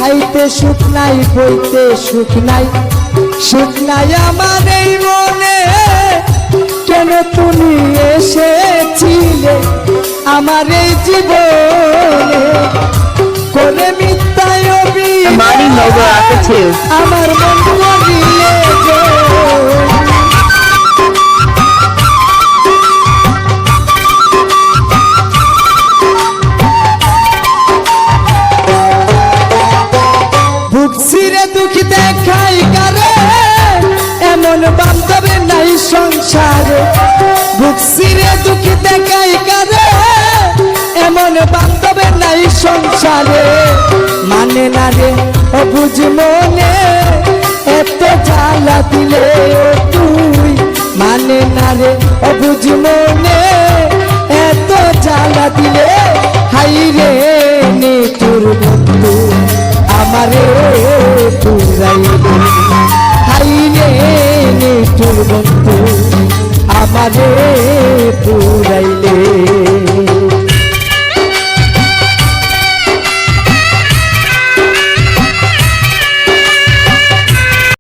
খাইতে সুখ নাই, বইতে সুখ নাই, সুখ নাই আমার এই মনে। কেন তুমি এসেছিলে আমার এই জীবনে, কোনে মিথ্যায় আমার মন করিলে গো। বুকসিরে দুঃখ দেখাই কারে, এমন বান্ধব নাই সংসারে। বুকসিরে দুঃখ দেখাই কারে, এমন বান্ধব নাই সংসারে। মানে না রে অবুঝ মনে, এত জ্বালা দিলে তুই। মানে না রে অবুঝ মনে, এত জ্বালা দিলে। হাই রে নে তোর বন্ধু আমারে পুরাইলে। হাই রে নে তোর বন্ধু আমারে